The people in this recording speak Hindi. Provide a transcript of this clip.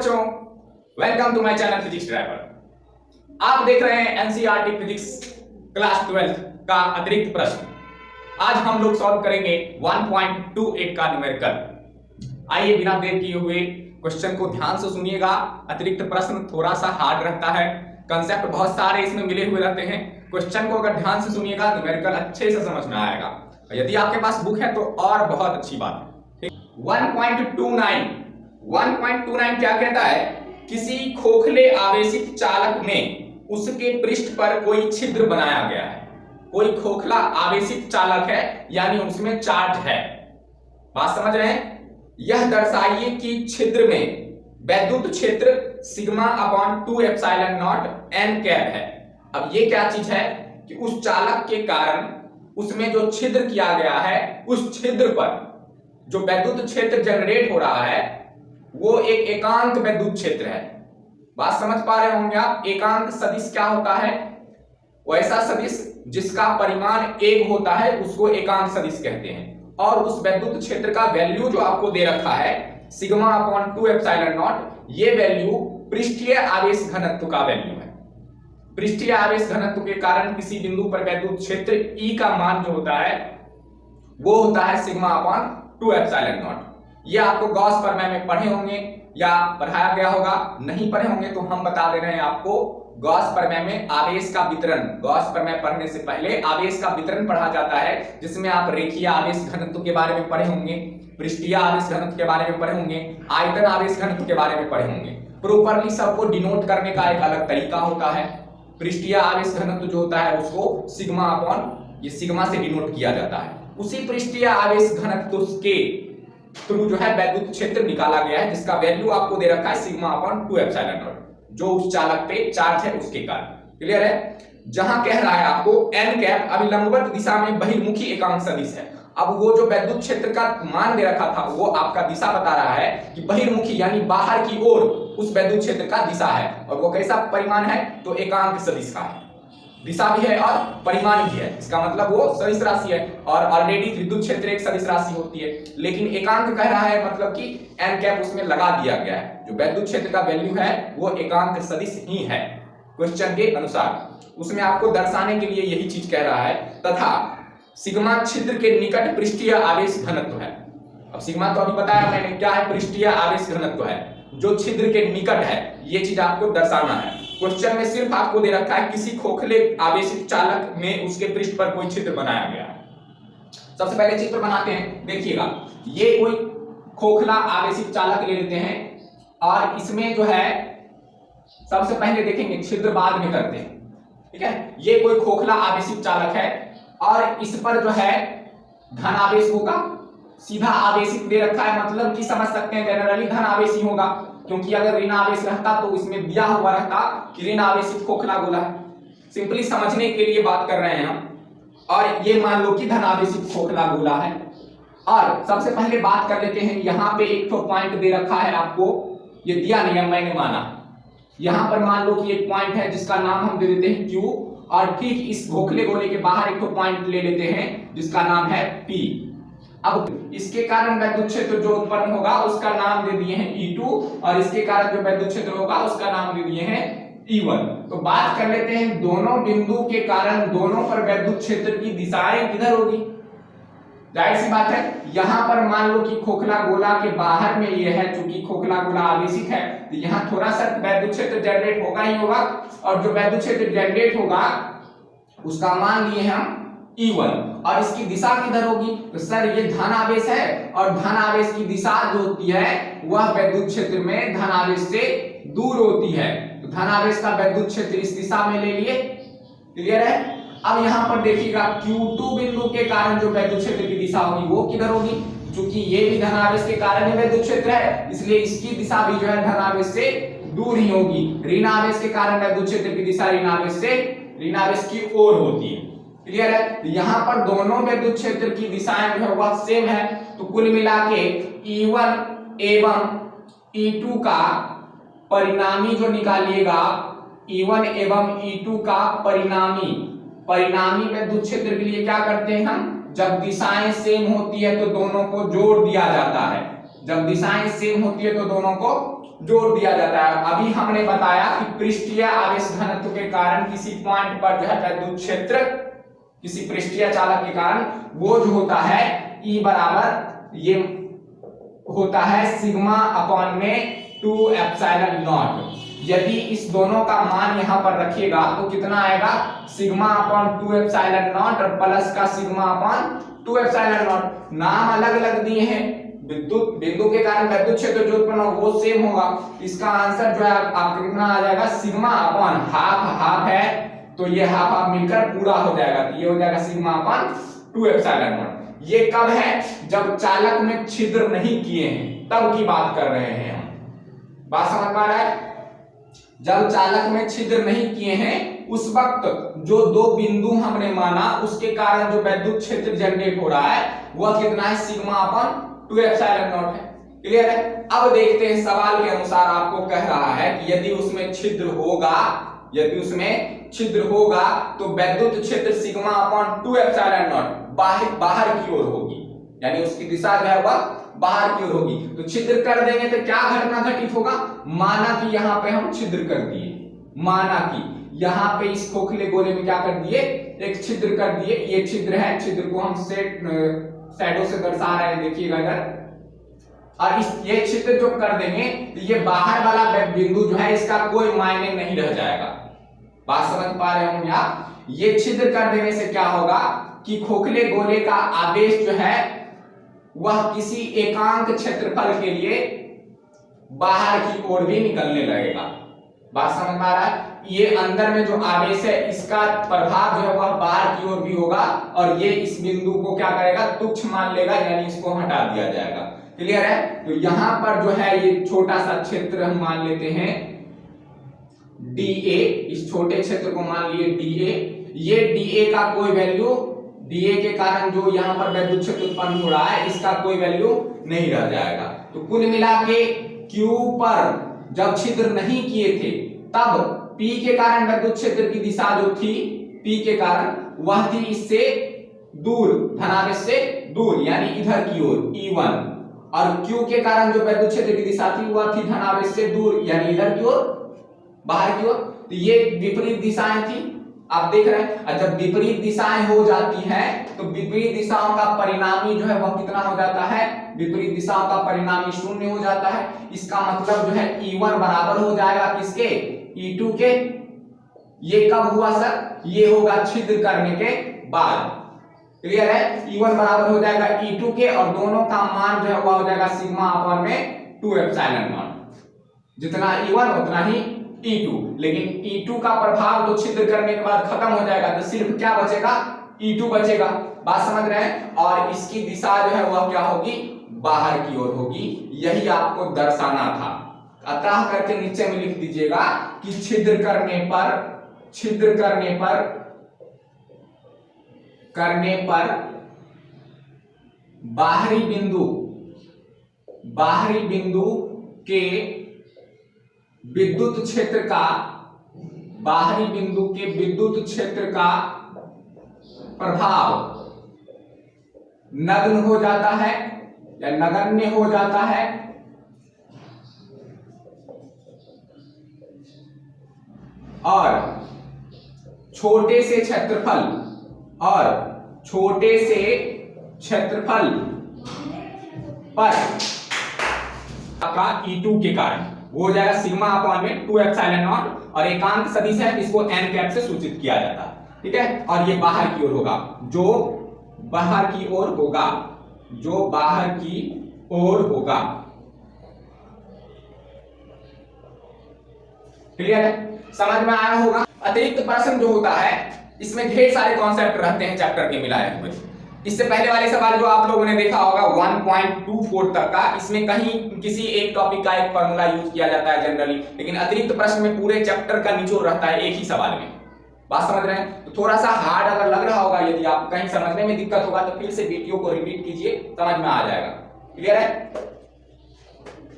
बच्चों, welcome to my channel physics driver. आप देख रहे हैं एनसीईआरटी फिजिक्स क्लास 12 का अतिरिक्त प्रश्न। आज हम लोग सॉल्व करेंगे 1.28 का न्यूमेरिकल। आइए बिना देर किए हुए क्वेश्चन को ध्यान से सुनिएगा। अतिरिक्त प्रश्न थोड़ा सा हार्ड रहता है, कंसेप्ट बहुत सारे इसमें मिले हुए रहते हैं। क्वेश्चन को अगर ध्यान से सुनिएगा न्यूमेरिकल अच्छे से समझ में आएगा। यदि आपके पास बुक है तो और बहुत अच्छी बात है। 1.29 क्या कहता है? किसी खोखले आवेशित चालक में उसके पृष्ठ पर कोई छिद्र बनाया गया है। कोई खोखला आवेशित चालक है यानी उसमें चार्ज है। बात समझ रहे हैं? यह दर्शाइए कि छिद्र में वैद्युत क्षेत्र sigma upon 2 epsilon not n cap है। अब ये क्या चीज है कि उस चालक के कारण उसमें जो छिद्र किया गया है, उस छिद्र पर जो वैद्युत क्षेत्र जनरेट हो रहा है वो एक एकांक वैद्युत क्षेत्र है। बात समझ पा रहे होंगे आप? एकांक सदिश क्या होता है? वैसा सदिश जिसका परिमाण 1 होता है उसको एकांक सदिश कहते हैं। और उस वैद्युत क्षेत्र का वैल्यू जो आपको दे रखा है सिग्मा अपॉन 2 एप्सिलॉन नॉट, ये वैल्यू पृष्ठीय आवेश घनत्व का वैल्यू है। पृष्ठीय आवेश घनत्व के कारण किसी बिंदु पर वैद्युत क्षेत्र E का मान जो होता है वो होता है सिग्मा अपॉन 2 एप्सिलॉन नॉट। ये आपको गॉस प्रमेय में पढ़े होंगे या पढ़ाया गया होगा। नहीं पढ़े होंगे तो हम बता दे रहे हैं आपको। गॉस प्रमेय में आवेश का वितरण, गॉस प्रमेय पढ़ने से पहले आवेश का वितरण पढ़ा जाता है, जिसमें आप रेखीय आवेश घनत्व के बारे में पढ़े होंगे, पृष्ठीय आवेश घनत्व के बारे में पढ़े होंगे, आयतन आवेश घनत्व के बारे में पढ़े होंगे। प्रॉपर्ली सबको डिनोट करने का एक अलग तरीका होता है। पृष्ठीय आवेश घनत्व जो होता है उसको सिग्मा अपॉन ये सिग्मा से डिनोट किया जाता है। उसी पृष्ठीय आवेश घनत्व के थ्रू जो है वैद्युत क्षेत्र निकाला गया है, जिसका वैल्यू आपको दे रखा है सिग्मा अपॉन 2 एप्सिलॉन नॉट, जो उस चालक पे चार्ज है उसके कारण। क्लियर है? जहां कह रहा है आपको n कैप अभी लंबवत दिशा में बहिर्मुखी एकांक सदिश है। अब वो जो वैद्युत क्षेत्र का मान दे रखा था वो आपका दिशा बता रहा है कि बहिर्मुखी यानी बाहर की ओर उस वैद्युत क्षेत्र का दिशा है। और वो कैसा परिमाण है? तो एकांक सदिश का है। दिशा भी है और परिमाण भी है, इसका मतलब वो सदिश राशि है। और ऑलरेडी विद्युत क्षेत्र एक सदिश राशि होती है, लेकिन एकांक कह रहा है मतलब कि n कैप उसमें लगा दिया गया है। जो वैद्युत क्षेत्र का वैल्यू है वो एकांक सदिश ही है क्वेश्चन के अनुसार। उसमें आपको दर्शाने के लिए यही चीज कह रहा है। तथा सिग्मा छिद्र के निकट पृष्ठीय आवेश घनत्व है। अब सिग्मा तो अभी बताया मैंने क्या है, पृष्ठीय आवेश घनत्व है जो छिद्र के निकट है। ये चीज आपको दर्शाना है। क्वेश्चन में सिर्फ आपको दे रखा है किसी खोखले आवेशित चालक में उसके पृष्ठ पर कोई छिद्र बनाया गया है। सबसे पहले चित्र बनाते हैं, देखिएगा। ये कोई खोखला आवेशित चालक ले लेते हैं और इसमें जो है सबसे पहले देखेंगे, छिद्र बाद में करते हैं, ठीक है। ये कोई खोखला आवेशित चालक है और इस पर जो है धन आवेश होगा। सीधा आवेशित दे रखा है मतलब कि समझ सकते हैं जनरली धन आवेश ही होगा, क्योंकि अगर ऋण आवेश रहता तो इसमें दिया हुआ रहता कि ऋण आवेशित खोखला गोला है। सिंपली समझने के लिए बात कर रहे हैं हम। और ये मान लो कि धन आवेशित खोखला गोला है। और सबसे पहले बात कर लेते हैं, यहाँ पे एक तो पॉइंट दे रखा है आपको, ये दिया नहीं है मैंने माना। यहाँ पर मान लो कि एक पॉइंट है जिसका नाम हम दे देते हैं Q, और ठीक इस खोखले गोले के बाहर एक तो पॉइंट ले लेते हैं जिसका नाम है P। अब इसके कारण वैद्युत क्षेत्र जो उत्पन्न होगा उसका नाम दे दिए हैं E2, और इसके कारण जो वैद्युत क्षेत्र होगा उसका नाम दे दिए हैं E1। तो बात कर लेते हैं दोनों बिंदु के कारण दोनों पर वैद्युत क्षेत्र की दिशाएं किधर होगी? जाहिर सी बात है, यहां पर मान लो कि खोखला गोला के बाहर में ये है, चूंकि खोखला गोला आवेशित है तो यहां थोड़ा सा वैद्युत क्षेत्र जनरेट होगा ही होगा। और जो वैद्युत क्षेत्र जनरेट होगा उसका मान लिए हम E1, और इसकी दिशा किधर होगी? तो सर ये धन आवेश है और धन आवेश की दिशा जो होती है वह वैद्युत क्षेत्र में धन आवेश से दूर होती है। तो धन आवेश का वैद्युत क्षेत्र इस दिशा में ले लिए। क्लियर है? अब यहाँ पर देखिएगा Q2 बिंदु के कारण जो वैद्युत क्षेत्र की दिशा होगी वो किधर होगी? क्योंकि ये भी धन आवेश के कारण ही वैद्युत क्षेत्र है, इसलिए इसकी दिशा भी जो है धन आवेश से दूर ही होगी। ऋण आवेश के कारण वैद्युत क्षेत्र की दिशा ऋण आवेश की ओर होती है। क्लियर है? तो यहाँ पर दोनों वैद्युत क्षेत्र की दिशाएं जो है वह सेम है। तो कुल मिला के E1 एवं E2 का परिणामी जो निकालिएगा, E1 एवं E2 का परिणामी वैद्युत क्षेत्र के लिए क्या करते हैं हम? जब दिशाएं सेम होती है तो दोनों को जोड़ दिया जाता है। जब दिशाएं सेम होती है तो दोनों को जोड़ दिया जाता है। अभी हमने बताया कि पृष्ठीय आवेश घनत्व के कारण किसी पॉइंट पर जो है विद्युत क्षेत्र, किसी पृष्ठीय चालक के कारण वो जो होता है E बराबर ये होता है सिग्मा अपॉन में 2 एप्सिलॉन नॉट। यदि इस दोनों का मान यहां पर रखिएगा तो कितना आएगा, सिग्मा अपॉन 2 एप्सिलॉन नॉट और प्लस का सिग्मा अपॉन 2 एप्सिलॉन नॉट। नाम अलग अलग दिए हैं, विद्युत बिंदु के कारण विद्युत क्षेत्र जो उत्पन्न हो वो सेम होगा। इसका आंसर जो है आपका कितना आ जाएगा, सिग्मा अपॉन हाफ है तो ये हाफ मिलकर पूरा हो जाएगा, तो ये हो जाएगा सिग्मा अपॉन 2 एप्सिलॉन नॉट। ये कब है, जब चालक में छिद्र नहीं किए हैं तब की बात कर रहे हैं हम। बात समझ में आ रहा है, जब चालक में छिद्र नहीं किए हैं उस वक्त जो दो बिंदु हमने माना उसके कारण जो विद्युत क्षेत्र जनरेट हो रहा है वह कितना है, सिग्मा अपॉन 2 एप्सिलॉन नॉट है। क्लियर है। अब देखते हैं सवाल के अनुसार आपको कह रहा है कि यदि उसमें छिद्र होगा, यदि उसमें छिद्र होगा तो विद्युत क्षेत्र सिग्मा अपॉन 2 एप्सिलॉन नॉट बाहर की ओर होगी, यानी उसकी दिशा जो है वह बाहर की ओर होगी। तो छिद्र कर देंगे तो क्या घटना घटित होगा, माना कि यहां पे हम छिद्र कर दिए, माना कि यहां पे इस खोखले गोले में क्या कर दिए, एक छिद्र कर दिए। ये छिद्र है, छिद्र को हम शैडो से दर्शा रहे हैं, देखिएगा इधर। और इस ये छिद्र जो कर देंगे तो ये बाहर वाला बिंदु जो है इसका कोई मायने नहीं रह जाएगा। बात समझ पा रहे होंगे आप। ये छिद्र कर देने से क्या होगा कि खोखले गोले का आवेश जो है वह किसी एकांक क्षेत्रफल के लिए बाहर की ओर भी निकलने लगेगा। बात समझ में आ रहा है। ये अंदर में जो आवेश है इसका प्रभाव जो है वह बाहर की ओर भी होगा और ये इस बिंदु को क्या करेगा, तुच्छ मान लेगा, यानी इसको हटा दिया जाएगा। क्लियर है। तो यहां पर जो है ये छोटा सा क्षेत्र हम मान लेते हैं DA, इस छोटे क्षेत्र को मान लिए DA। ये DA का कोई वैल्यू, DA के कारण जो यहाँ पर विद्युत क्षेत्र उत्पन्न हो रहा है इसका कोई वैल्यू नहीं रह जाएगा। तो कुल मिला के Q पर जब छिद्र नहीं किए थे तब P के कारण विद्युत क्षेत्र की दिशा जो थी P के कारण वह थी इससे दूर, धनावेश से दूर, यानी इधर की ओर E1। और Q के कारण जो विद्युत क्षेत्र की दिशा थी वह थी धनावेश से दूर, यानी इधर की ओर, बाहर की ओर। तो ये विपरीत दिशाएं थी, आप देख रहे हैं। जब विपरीत दिशाएं हो जाती हैं तो विपरीत दिशाओं का परिणामी जो है वह कितना हो जाता है, विपरीत दिशाओं का परिणामी शून्य हो जाता है। इसका मतलब जो है E1 बराबर हो जाएगा किसके, E2 के। ये कब हुआ सर, ये होगा छिद्र करने के बाद। क्लियर है। E1 बराबर हो जाएगा E2 के और दोनों का मान जो है वह हो जाएगा सिग्मा अपॉन में 2 एप्सिलॉन नॉट। जितना E1 उतना ही E2। लेकिन E2 का प्रभाव तो छिद्र करने के बाद खत्म हो जाएगा, तो सिर्फ क्या बचेगा, E2 बचेगा। बात समझ रहे हैं। और इसकी दिशा जो है वह क्या होगी, बाहर की ओर होगी। यही आपको दर्शाना था। अतः करके नीचे में लिख दीजिएगा कि छिद्र करने पर बाहरी बिंदु के विद्युत क्षेत्र का, बाहरी बिंदु के विद्युत क्षेत्र का प्रभाव नग्न हो जाता है या नगण्य हो जाता है, और छोटे से क्षेत्रफल पर आपका E2 के कारण वो हो जाएगा सिग्मा अपॉन में 2 एप्सिलॉन नॉट। और एकांक सदिश है इसको n कैप से सूचित किया जाता है। ठीक है। और ये बाहर की ओर होगा, जो बाहर की ओर होगा। क्लियर है, समझ में आया होगा। अतिरिक्त प्रश्न जो होता है इसमें ढेर सारे कॉन्सेप्ट रहते हैं चैप्टर के मिलाए हुए। इससे पहले वाले सवाल जो आप लोगों ने देखा होगा 1.24 तक का, इसमें कहीं किसी एक टॉपिक का एक फॉर्मूला यूज किया जाता है जनरली, लेकिन अतिरिक्त प्रश्न में पूरे चैप्टर का निचोड़ रहता है एक ही सवाल में। बात समझ रहे हैं। तो थोड़ा सा हार्ड अगर लग रहा होगा, यदि आप कहीं समझने में दिक्कत होगा तो फिर से वीडियो को रिपीट कीजिए, समझ में आ जाएगा। क्लियर है।